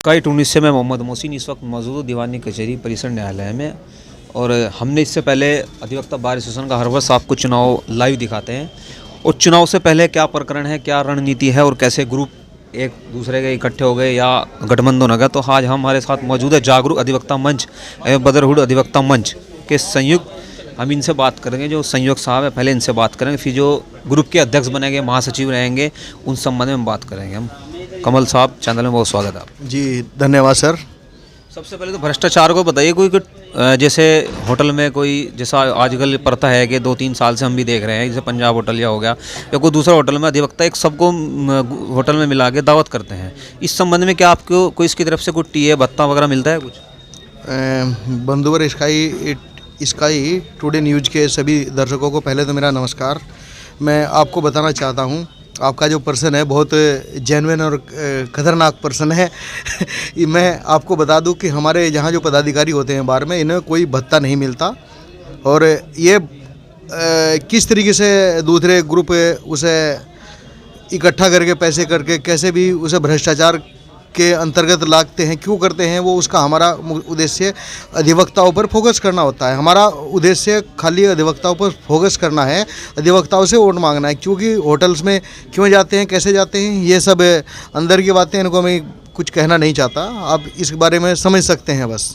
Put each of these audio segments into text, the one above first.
कई टूनिस से मैं मोहम्मद मोहसिन इस वक्त मौजूद हूँ दीवानी कचहरी परिसर न्यायालय में। और हमने इससे पहले अधिवक्ता बार एसोसिएशन का हर वर्ष आपको चुनाव लाइव दिखाते हैं और चुनाव से पहले क्या प्रकरण है, क्या रणनीति है और कैसे ग्रुप एक दूसरे के इकट्ठे हो गए या गठबंधन हो गया। तो आज हमारे साथ मौजूद है जागरूक अधिवक्ता मंच एवं बदरहुड अधिवक्ता मंच के संयुक्त। हम इनसे बात करेंगे, जो संयोजक साहब है पहले इनसे बात करेंगे, फिर जो ग्रुप के अध्यक्ष बनेंगे, महासचिव रहेंगे, उन संबंध में बात करेंगे हम। कमल साहब, चैनल में बहुत स्वागत है आप। जी धन्यवाद सर। सबसे पहले तो भ्रष्टाचार को बताइए। कोई जैसे होटल में कोई जैसा आजकल प्रथा है कि 2-3 साल से हम भी देख रहे हैं, जैसे पंजाब होटल या हो गया या कोई दूसरा होटल में अधिवक्ता एक सबको होटल में मिला के दावत करते हैं। इस संबंध में क्या आपको कोई इसकी तरफ से कोई टीए भत्ता वगैरह मिलता है कुछ? बंधुवर स्काई टुडे न्यूज़ के सभी दर्शकों को पहले तो मेरा नमस्कार। मैं आपको बताना चाहता हूँ, आपका जो पर्सन है बहुत जेन्युइन और खतरनाक पर्सन है। मैं आपको बता दूं कि हमारे यहाँ जो पदाधिकारी होते हैं बार में, इन्हें कोई भत्ता नहीं मिलता। और ये किस तरीके से दूसरे ग्रुप उसे इकट्ठा करके पैसे करके कैसे भी उसे भ्रष्टाचार के अंतर्गत लागते हैं, क्यों करते हैं, वो उसका हमारा उद्देश्य अधिवक्ताओं पर फोकस करना होता है। हमारा उद्देश्य खाली अधिवक्ताओं पर फोकस करना है, अधिवक्ताओं से वोट मांगना है। क्योंकि होटल्स में क्यों जाते हैं, कैसे जाते हैं, ये सब अंदर की बातें, इनको मैं कुछ कहना नहीं चाहता। आप इस बारे में समझ सकते हैं बस।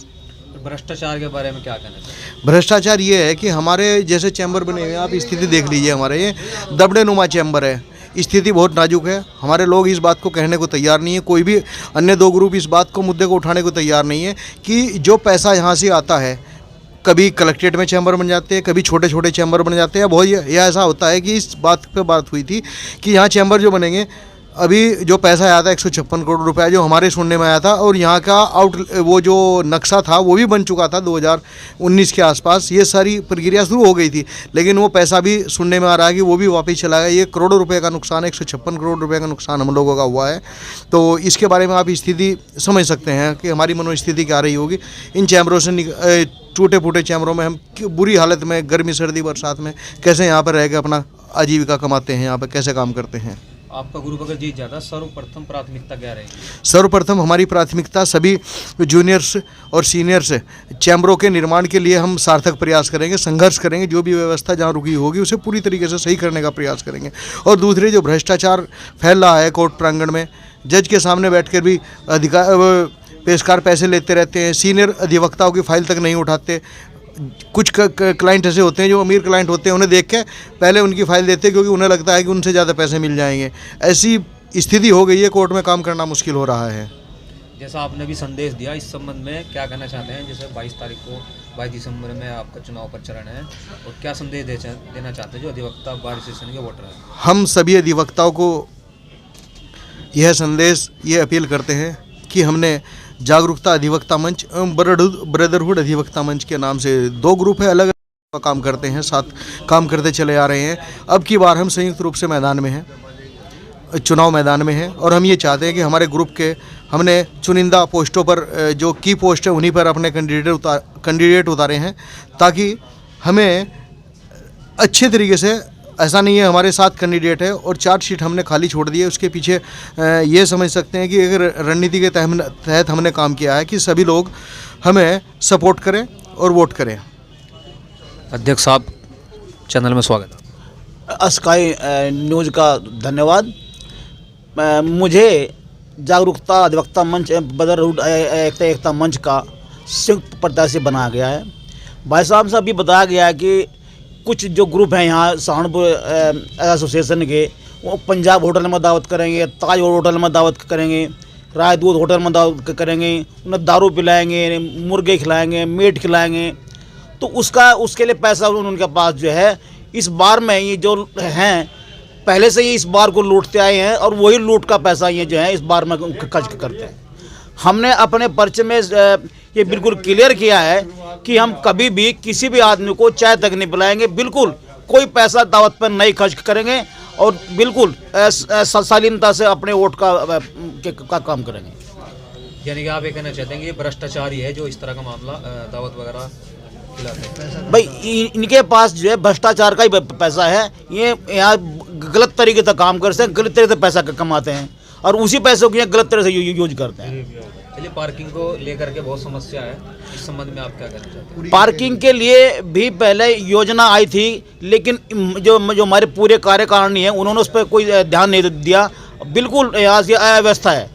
भ्रष्टाचार के बारे में क्या कहना चाहिए? भ्रष्टाचार ये है कि हमारे जैसे चैम्बर बने हुए हैं, आप स्थिति देख लीजिए, हमारे ये दबड़े नुमा चैम्बर है, स्थिति बहुत नाजुक है। हमारे लोग इस बात को कहने को तैयार नहीं है, कोई भी अन्य दो ग्रुप इस बात को मुद्दे को उठाने को तैयार नहीं है कि जो पैसा यहाँ से आता है, कभी कलेक्ट्रेट में चैम्बर बन जाते हैं, कभी छोटे छोटे चैम्बर बन जाते हैं। बहुत यह ऐसा होता है कि इस बात पे बात हुई थी कि यहाँ चैम्बर जो बनेंगे, अभी जो पैसा आया था 156 करोड़ रुपया जो हमारे सुनने में आया था, और यहाँ का वो जो नक्शा था वो भी बन चुका था 2019 के आसपास। ये सारी प्रक्रिया शुरू हो गई थी, लेकिन वो पैसा भी सुनने में आ रहा है कि वो भी वापस चला गया। ये करोड़ों रुपए का नुकसान, 156 करोड़ रुपए का नुकसान हम लोगों का हुआ है। तो इसके बारे में आप स्थिति समझ सकते हैं कि हमारी मनोस्थिति क्या रही होगी। इन चैम्बरों से टूटे फूटे चैम्बरों में हम बुरी हालत में गर्मी सर्दी बरसात में कैसे यहाँ पर रह के अपना आजीविका कमाते हैं, यहाँ पर कैसे काम करते हैं। आपका ग्रुप अगर जीत जाता, सर्वप्रथम प्राथमिकता क्या रहेगी? सर्वप्रथम हमारी प्राथमिकता सभी जूनियर्स और सीनियर्स चैम्बरों के निर्माण के लिए हम सार्थक प्रयास करेंगे, संघर्ष करेंगे। जो भी व्यवस्था जहाँ रुकी होगी उसे पूरी तरीके से सही करने का प्रयास करेंगे। और दूसरे जो भ्रष्टाचार फैल रहा है कोर्ट प्रांगण में, जज के सामने बैठकर भी पेशकार पैसे लेते रहते हैं, सीनियर अधिवक्ताओं की फाइल तक नहीं उठाते। कुछ क्लाइंट ऐसे होते हैं जो अमीर क्लाइंट होते हैं, उन्हें देख के पहले उनकी फाइल देते हैं क्योंकि उन्हें लगता है कि उनसे ज़्यादा पैसे मिल जाएंगे। ऐसी स्थिति हो गई है, कोर्ट में काम करना मुश्किल हो रहा है। जैसा आपने भी संदेश दिया, इस संबंध में क्या कहना चाहते हैं? जैसे 22 दिसंबर में आपका चुनाव प्रचारण है, और क्या संदेश देना चाहते हैं जो अधिवक्ता बार एसोसिएशन के वोटर हैं? हम सभी अधिवक्ताओं को यह संदेश, ये अपील करते हैं कि हमने जागरूकता अधिवक्ता मंच एवं ब्रदरहुड अधिवक्ता मंच के नाम से 2 ग्रुप है, अलग अलग काम करते हैं, साथ काम करते चले आ रहे हैं। अब की बार हम संयुक्त रूप से मैदान में हैं, चुनाव मैदान में हैं, और हम ये चाहते हैं कि हमारे ग्रुप के हमने चुनिंदा पोस्टों पर जो की पोस्ट है उन्हीं पर अपने कैंडिडेट उतारे हैं, ताकि हमें अच्छे तरीके से, ऐसा नहीं है हमारे 7 कैंडिडेट है और 4 सीट हमने खाली छोड़ दी है। उसके पीछे ये समझ सकते हैं कि एक रणनीति के तहत हमने काम किया है कि सभी लोग हमें सपोर्ट करें और वोट करें। अध्यक्ष साहब, चैनल में स्वागत है। स्काई न्यूज़ का धन्यवाद। मुझे जागरूकता अधिवक्ता मंच बदरहुड एकता मंच का संयुक्त प्रत्याशी बनाया गया है। भाई साहब से अभी बताया गया है कि कुछ जो ग्रुप हैं यहाँ सहारनपुर एसोसिएशन के, वो पंजाब होटल में दावत करेंगे, ताज होटल में दावत करेंगे, राजदूत होटल में दावत करेंगे, उन्हें दारू पिलाएंगे, मुर्गे खिलाएंगे, मीट खिलाएंगे। तो उसके लिए पैसा उनके पास जो है, इस बार में ये जो हैं पहले से ही इस बार को लूटते आए हैं, और वही लूट का पैसा ये जो है इस बार में खर्च करते हैं। हमने अपने पर्चे में ये बिल्कुल क्लियर किया है कि हम कभी भी किसी भी आदमी को चाय तक नहीं पिलाएंगे, बिल्कुल कोई पैसा दावत पर नहीं खर्च करेंगे, और बिल्कुल शालीनता से अपने वोट का काम करेंगे। यानी कि आप ये कहना चाहते हैं कि ये भ्रष्टाचार ही है जो इस तरह का मामला दावत वगैरह खिलाते हैं? भाई इनके पास जो है भ्रष्टाचार का ही पैसा है। ये यहाँ गलत तरीके से काम करते हैं, गलत तरीके से पैसा कमाते हैं। और उसी पैसों को गलत तरह से यूज करते हैं। चलिए, पार्किंग को लेकर के बहुत समस्या है, इस संबंध में आप क्या कहना चाहते हैं? पार्किंग के लिए भी पहले योजना आई थी, लेकिन जो हमारे पूरे कार्यकारिणी है उन्होंने उस पर कोई ध्यान नहीं दिया। बिल्कुल यहाँ से अव्यवस्था है।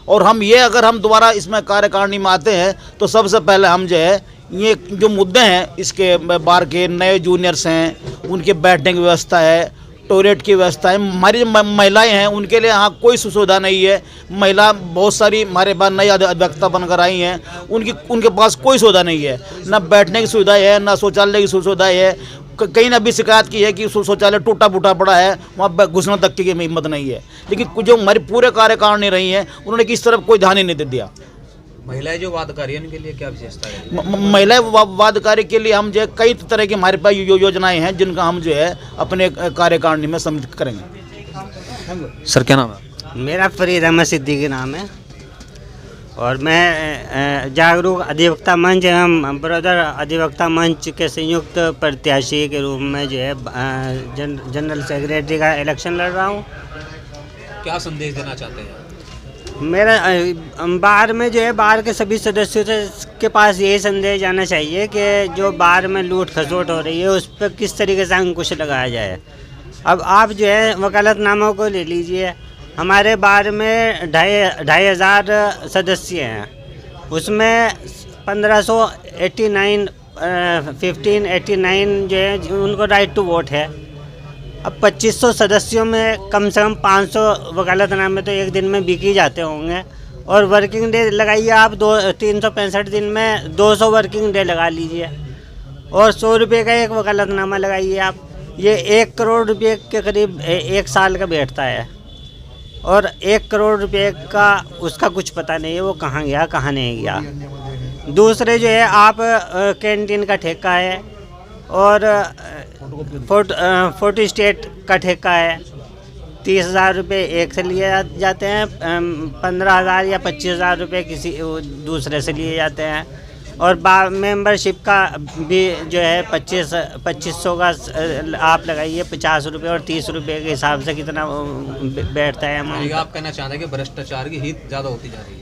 और हम ये अगर हम दोबारा इसमें कार्यकारिणी में आते हैं तो सबसे पहले हम जो है ये जो मुद्दे हैं इसके बार के नए जूनियर्स हैं उनके बैठने की व्यवस्था है, टॉयलेट की व्यवस्था है। हमारी जो महिलाएं हैं उनके लिए यहाँ कोई सुविधा नहीं है। महिला बहुत सारी हमारे पास नई अधिवक्ता बनकर आई हैं, उनके पास कोई सुविधा नहीं है, ना बैठने की सुविधा है, ना शौचालय की सुविधा है। कहीं ना भी शिकायत की है कि शौचालय टूटा फूटा पड़ा है, वहाँ घुसना तक की हिम्मत नहीं है। लेकिन जो हमारी पूरे कार्यकारिणी रही हैं उन्होंने किस तरफ कोई ध्यान ही नहीं दिया। महिलाएं जो वादकारी हैं उनके लिए क्या विशेषता है? महिला वादकारी के लिए हम जो है कई तरह की हमारे पास योजनाएं हैं जिनका हम जो है अपने कार्यकारिणी में सम्मिलित करेंगे। सर, क्या नाम है? मेरा फरीद अहमद सिद्दीकी नाम है और मैं जागरूक अधिवक्ता मंच एवं ब्रदर अधिवक्ता मंच के संयुक्त प्रत्याशी के रूप में जो है जनरल सेक्रेटरी का इलेक्शन लड़ रहा हूँ। क्या संदेश देना चाहते हैं? मेरा बार में जो है बार के सभी सदस्यों के पास यही संदेश जाना चाहिए कि जो बार में लूट खसोट हो रही है उस पर किस तरीके से अंकुश लगाया जाए। अब आप जो है वकालतनामों को ले लीजिए, हमारे बार में 2,500 सदस्य हैं, उसमें 1589 जो है उनको राइट टू वोट है। अब 2500 सदस्यों में कम से कम 500 वकालतनामे तो एक दिन में बिक ही जाते होंगे। और वर्किंग डे लगाइए आप 365 दिन में 200 वर्किंग डे लगा लीजिए और 100 रुपये का एक वकालतनामा लगाइए आप, ये 1 करोड़ रुपये के करीब एक साल का बैठता है। और 1 करोड़ रुपये का उसका कुछ पता नहीं है वो कहाँ गया कहाँ नहीं गया। दूसरे जो है आप कैंटीन का ठेका है और फोटो स्टेट का ठेका है, 30,000 रुपये एक से लिए जाते हैं, 15,000 या 25,000 रुपये किसी दूसरे से लिए जाते हैं। और मेंबरशिप का भी जो है 2500 का आप लगाइए, 50 रुपये और 30 रुपये के हिसाब से कितना बैठता है अमाउंट। आप कहना चाहते हैं कि भ्रष्टाचार की हित ज़्यादा होती जा रही है?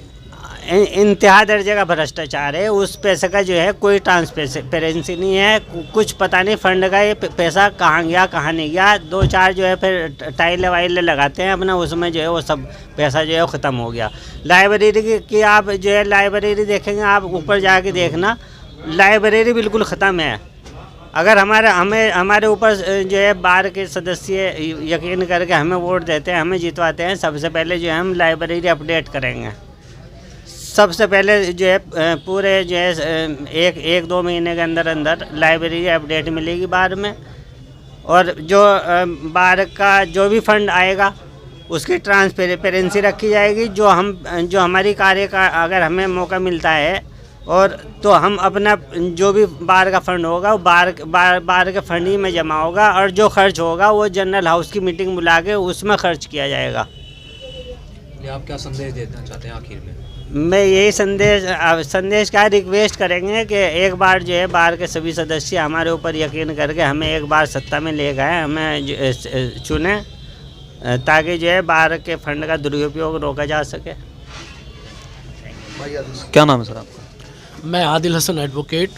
इंतहा दर्जे का भ्रष्टाचार है, उस पैसे का जो है कोई ट्रांसपेरेंसी नहीं है, कुछ पता नहीं फंड का ये पैसा कहाँ गया कहाँ नहीं गया। 2-4 जो है फिर टाइलें वाइलें लगाते हैं अपना, उसमें जो है वो सब पैसा जो है वो ख़त्म हो गया। लाइब्रेरी की आप जो है लाइब्रेरी देखेंगे आप, ऊपर जाके देखना लाइब्रेरी बिल्कुल ख़त्म है। अगर हमारे ऊपर जो है बार के सदस्य यकीन करके हमें वोट देते हैं, हमें जितवाते हैं, सबसे पहले जो है हम लाइब्रेरी अपडेट करेंगे। सबसे पहले जो है पूरे जो है एक 2 महीने के अंदर लाइब्रेरी अपडेट मिलेगी बार में। और जो बार का जो भी फंड आएगा उसकी ट्रांसपेरेंसी रखी जाएगी। जो हमारी कार्य का अगर हमें मौका मिलता है और तो हम अपना जो भी बार का फंड होगा वो बार के फंड ही में जमा होगा और जो खर्च होगा वो जनरल हाउस की मीटिंग बुला के उसमें खर्च किया जाएगा। आप क्या संदेश देना चाहते हैं आखिर में? मैं यही संदेश का रिक्वेस्ट करेंगे कि एक बार जो है बार के सभी सदस्य हमारे ऊपर यकीन करके हमें एक बार सत्ता में ले गए, हमें चुने, ताकि जो है बार के फंड का दुरुपयोग रोका जा सके। क्या नाम है सर आपका? मैं आदिल हसन एडवोकेट,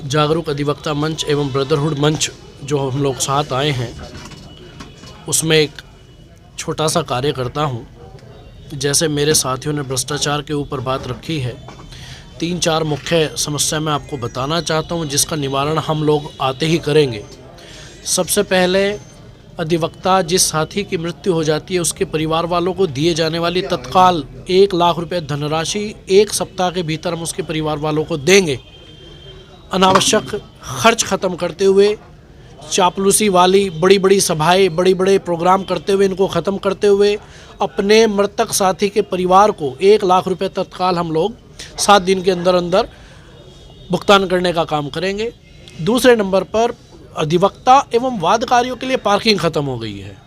जागरूक अधिवक्ता मंच एवं ब्रदरहुड मंच जो हम लोग साथ आए हैं उसमें एक छोटा सा कार्य करता हूँ। जैसे मेरे साथियों ने भ्रष्टाचार के ऊपर बात रखी है, 3-4 मुख्य समस्या मैं आपको बताना चाहता हूँ जिसका निवारण हम लोग आते ही करेंगे। सबसे पहले अधिवक्ता जिस साथी की मृत्यु हो जाती है उसके परिवार वालों को दिए जाने वाली तत्काल 1 लाख रुपए धनराशि 1 सप्ताह के भीतर हम उसके परिवार वालों को देंगे। अनावश्यक खर्च ख़त्म करते हुए, चापलूसी वाली बड़ी बड़ी सभाएं, बड़े बड़े प्रोग्राम करते हुए, इनको ख़त्म करते हुए अपने मृतक साथी के परिवार को 1 लाख रुपए तत्काल हम लोग 7 दिन के अंदर भुगतान करने का काम करेंगे। दूसरे नंबर पर अधिवक्ता एवं वादकारियों के लिए पार्किंग ख़त्म हो गई है।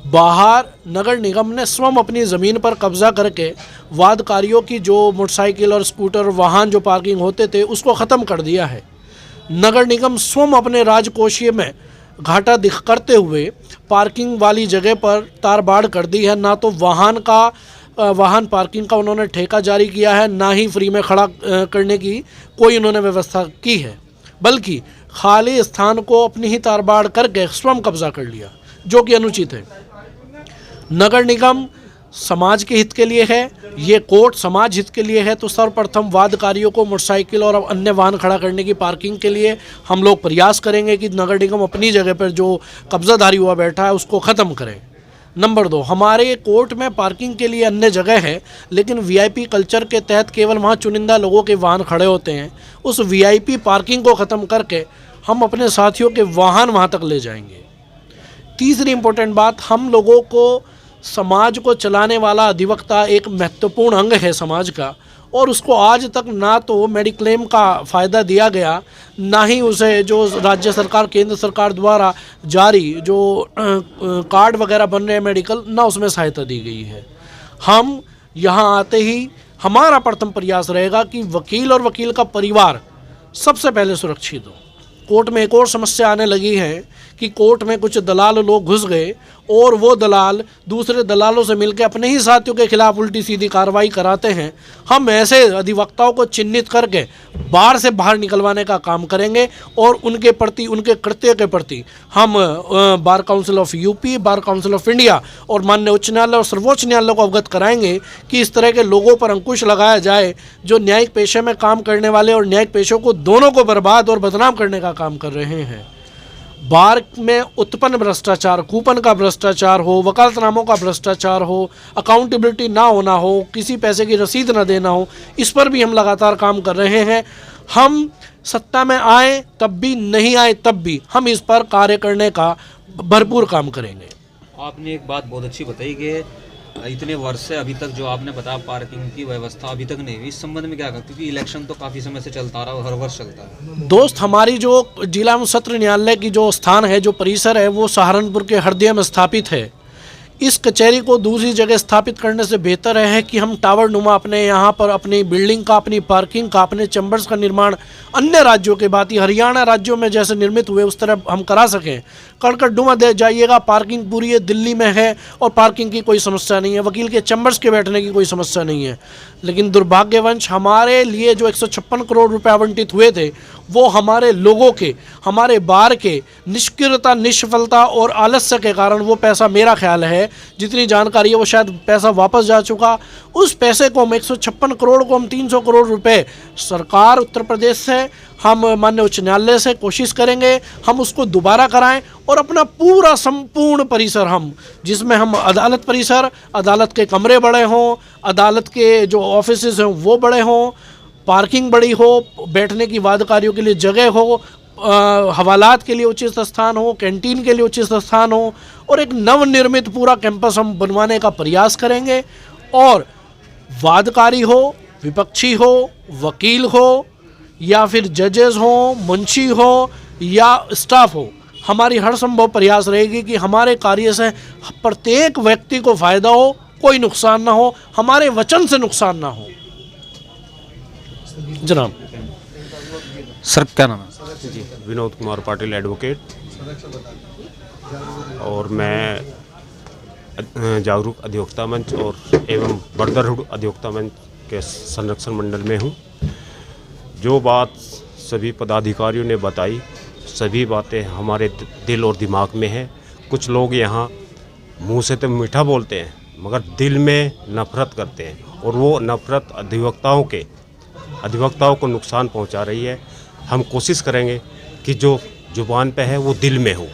बाहर नगर निगम ने स्वयं अपनी ज़मीन पर कब्ज़ा करके वादकारियों की जो मोटरसाइकिल और स्कूटर वाहन जो पार्किंग होते थे उसको ख़त्म कर दिया है। नगर निगम स्वयं अपने राजकोषीय में घाटा करते हुए पार्किंग वाली जगह पर तार बाड़ कर दी है। ना तो वाहन पार्किंग का उन्होंने ठेका जारी किया है, ना ही फ्री में खड़ा करने की कोई उन्होंने व्यवस्था की है, बल्कि खाली स्थान को अपनी ही तार बाड़ करके स्वयं कब्जा कर लिया, जो कि अनुचित है। नगर निगम समाज के हित के लिए है, ये कोर्ट समाज हित के लिए है, तो सर्वप्रथम वादकारियों को मोटरसाइकिल और अन्य वाहन खड़ा करने की पार्किंग के लिए हम लोग प्रयास करेंगे कि नगर निगम अपनी जगह पर जो कब्जाधारी हुआ बैठा है उसको ख़त्म करें। नंबर 2, हमारे कोर्ट में पार्किंग के लिए अन्य जगह है, लेकिन वीआईपी कल्चर के तहत केवल वहाँ चुनिंदा लोगों के वाहन खड़े होते हैं। उस वीआईपी पार्किंग को ख़त्म करके हम अपने साथियों के वाहन वहाँ तक ले जाएंगे। तीसरी इम्पोर्टेंट बात, हम लोगों को समाज को चलाने वाला अधिवक्ता एक महत्वपूर्ण अंग है समाज का, और उसको आज तक ना तो मेडिक्लेम का फ़ायदा दिया गया, ना ही उसे जो राज्य सरकार केंद्र सरकार द्वारा जारी जो कार्ड वगैरह बन रहे हैं मेडिकल, ना उसमें सहायता दी गई है। हम यहाँ आते ही हमारा प्रथम प्रयास रहेगा कि वकील और वकील का परिवार सबसे पहले सुरक्षित हो। कोर्ट में एक और समस्या आने लगी है कि कोर्ट में कुछ दलाल लोग घुस गए और वो दलाल दूसरे दलालों से मिलकर अपने ही साथियों के खिलाफ उल्टी सीधी कार्रवाई कराते हैं। हम ऐसे अधिवक्ताओं को चिन्हित करके बार से बाहर निकलवाने का काम करेंगे और उनके प्रति, उनके कृत्य के प्रति हम bar council of UP, bar council of India और माननीय उच्च न्यायालय और सर्वोच्च न्यायालय को अवगत कराएंगे कि इस तरह के लोगों पर अंकुश लगाया जाए जो न्यायिक पेशे में काम करने वाले और न्यायिक पेशों को दोनों को बर्बाद और बदनाम करने का काम कर रहे हैं। बार में उत्पन्न भ्रष्टाचार, कूपन का भ्रष्टाचार हो, वकालतनामों का भ्रष्टाचार हो, अकाउंटेबिलिटी ना होना हो, किसी पैसे की रसीद ना देना हो, इस पर भी हम लगातार काम कर रहे हैं। हम सत्ता में आए तब भी, नहीं आए तब भी हम इस पर कार्य करने का भरपूर काम करेंगे। आपने एक बात बहुत अच्छी बताई कि इतने वर्ष से अभी तक जो आपने बताया पार्किंग की व्यवस्था अभी तक नहीं हुई, इस संबंध में क्या कहा? क्योंकि इलेक्शन तो काफ़ी समय से चलता रहा, हर वर्ष चलता है। दोस्त, हमारी जो जिला एवं सत्र न्यायालय की जो स्थान है, जो परिसर है, वो सहारनपुर के हृदय में स्थापित है। इस कचहरी को दूसरी जगह स्थापित करने से बेहतर है कि हम टावर नुमा अपने यहाँ पर अपनी बिल्डिंग का, अपनी पार्किंग का, अपने चैम्बर्स का निर्माण अन्य राज्यों के भांति हरियाणा राज्यों में जैसे निर्मित हुए उस तरह हम करा सकें। कड़कड़डुमा दे जाइएगा, पार्किंग पूरी है, दिल्ली में है और पार्किंग की कोई समस्या नहीं है, वकील के चैम्बर्स के बैठने की कोई समस्या नहीं है। लेकिन दुर्भाग्यवश हमारे लिए जो 156 करोड़ रुपए आवंटित हुए थे वो हमारे लोगों के, हमारे बार के निष्क्रियता, निष्फलता और आलस्य के कारण वो पैसा, मेरा ख्याल है जितनी जानकारी है वो शायद पैसा वापस जा चुका। उस पैसे को हम 156 करोड़ को हम 300 करोड़ रुपए सरकार उत्तर प्रदेश से, हम माननीय उच्च न्यायालय से कोशिश करेंगे हम उसको दोबारा कराएं और अपना पूरा संपूर्ण परिसर हम, जिसमें हम अदालत परिसर, अदालत के कमरे बड़े हों, अदालत के जो ऑफिसेज हैं वो बड़े हों, पार्किंग बड़ी हो, बैठने की वादकारियों के लिए जगह हो, हवालात के लिए उचित स्थान हो, कैंटीन के लिए उचित स्थान हो और एक नवनिर्मित पूरा कैंपस हम बनवाने का प्रयास करेंगे। और वादकारी हो, विपक्षी हो, वकील हो या फिर जजेस हो, मुंशी हो या स्टाफ हो, हमारी हर संभव प्रयास रहेगी कि हमारे कार्य से प्रत्येक व्यक्ति को फ़ायदा हो, कोई नुकसान ना हो, हमारे वचन से नुकसान ना हो। जनाब सर क्या नाम है? जी, विनोद कुमार पाटिल एडवोकेट, और मैं जागरूक अधिवक्ता मंच और एवं ब्रदरहुड अधिवक्ता मंच के संरक्षण मंडल में हूँ। जो बात सभी पदाधिकारियों ने बताई, सभी बातें हमारे दिल और दिमाग में है। कुछ लोग यहाँ मुंह से तो मीठा बोलते हैं मगर दिल में नफरत करते हैं और वो नफरत अधिवक्ताओं को नुकसान पहुंचा रही है। हम कोशिश करेंगे कि जो जुबान पे है वो दिल में हो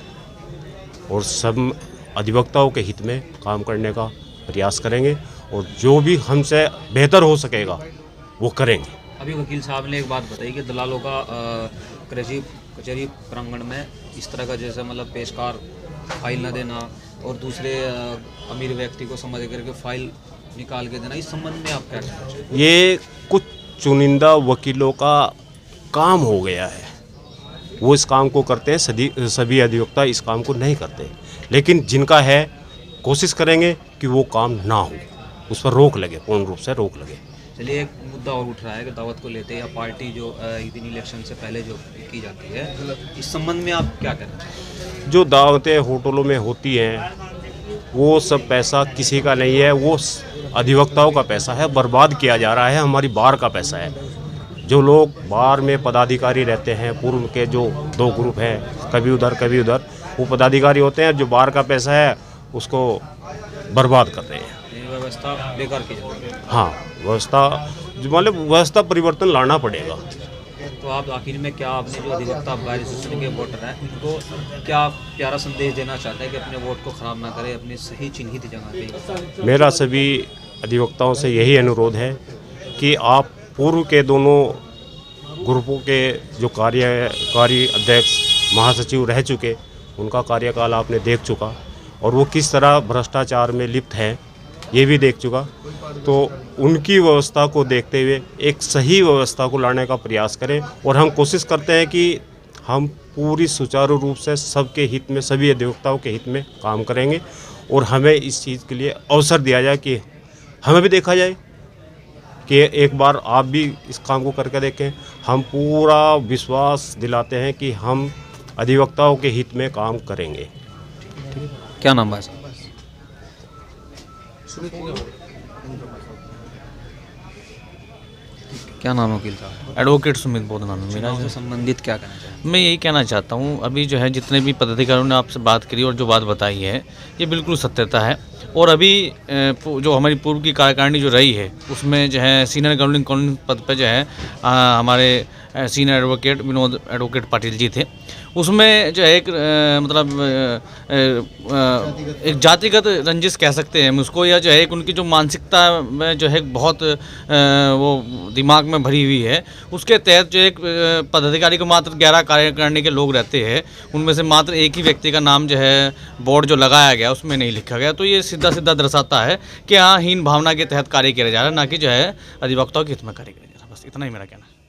और सब अधिवक्ताओं के हित में काम करने का प्रयास करेंगे और जो भी हमसे बेहतर हो सकेगा वो करेंगे। अभी वकील साहब ने एक बात बताई कि दलालों का कचहरी प्रांगण में इस तरह का जैसे मतलब पेशकार फाइल न देना और दूसरे अमीर व्यक्ति को समझ करके फाइल निकाल के देना, इस संबंध में आप क्या कहना चाहिए? ये कुछ चुनिंदा वकीलों का काम हो गया है, वो इस काम को करते हैं, सभी अधिवक्ता इस काम को नहीं करते। लेकिन जिनका है कोशिश करेंगे कि वो काम ना हो, उस पर रोक लगे, पूर्ण रूप से रोक लगे। चलिए, एक मुद्दा और उठ रहा है कि दावत को लेते या पार्टी जो एक दिन इलेक्शन से पहले जो की जाती है, इस संबंध में आप क्या कहना चाहेंगे? जो दावतें होटलों में होती हैं वो सब पैसा किसी का नहीं है, वो अधिवक्ताओं का पैसा है, बर्बाद किया जा रहा है, हमारी बार का पैसा है। जो लोग बार में पदाधिकारी रहते हैं, पूर्व के जो 2 ग्रुप हैं, कभी उधर, वो पदाधिकारी होते हैं, जो बार का पैसा है उसको बर्बाद कर रहे हैं। ये व्यवस्था बेकार की जाती है। हाँ, व्यवस्था परिवर्तन लाना पड़ेगा। तो आप आखिर में क्या, आपने जो अधिवक्ता बार एसोसिएशन के वोटर हैं उनको क्या प्यारा संदेश देना चाहते हैं कि अपने वोट को ख़राब ना करें, अपनी सही चिन्हित जगह पे? मेरा सभी अधिवक्ताओं से यही अनुरोध है कि आप पूर्व के दोनों ग्रुपों के जो कार्यकारी अध्यक्ष महासचिव रह चुके, उनका कार्यकाल आपने देख चुका और वो किस तरह भ्रष्टाचार में लिप्त हैं ये भी देख चुका। तो उनकी व्यवस्था को देखते हुए एक सही व्यवस्था को लाने का प्रयास करें और हम कोशिश करते हैं कि हम पूरी सुचारू रूप से सबके हित में, सभी अधिवक्ताओं के हित में काम करेंगे और हमें इस चीज़ के लिए अवसर दिया जाए कि हमें भी देखा जाए कि एक बार आप भी इस काम को करके देखें। हम पूरा विश्वास दिलाते हैं कि हम अधिवक्ताओं के हित में काम करेंगे। क्या नाम है साहब? क्या नाम है वकील साहब? एडवोकेट सुमित बोध नाम है मेरा। चुनाव से संबंधित क्या कहना चाहेंगे? मैं यही कहना चाहता हूँ, अभी जो है जितने भी पदाधिकारियों ने आपसे बात करी और जो बात बताई है ये बिल्कुल सत्यता है। और अभी जो हमारी पूर्व की कार्यकारिणी जो रही है उसमें जो है सीनियर गवर्निंग कानून पद पर जो है हमारे senior advocate Vinod advocate Patil ji थे। उसमें जो है एक एक जातिगत रंजिश कह सकते हैं हम उसको, या जो है एक उनकी जो मानसिकता में जो है बहुत वो दिमाग में भरी हुई है, उसके तहत जो एक पदाधिकारी को मात्र 11 कार्यकारिणी के लोग रहते हैं, उनमें से मात्र एक ही व्यक्ति का नाम जो है बोर्ड जो लगाया गया उसमें नहीं लिखा गया। तो ये सीधा सीधा दर्शाता है कि हाँ, हीन भावना के तहत कार्य किया जा रहा है, ना कि जो है अधिवक्ताओं के हित में कार्य किया जा रहा है। बस इतना ही मेरा कहना है।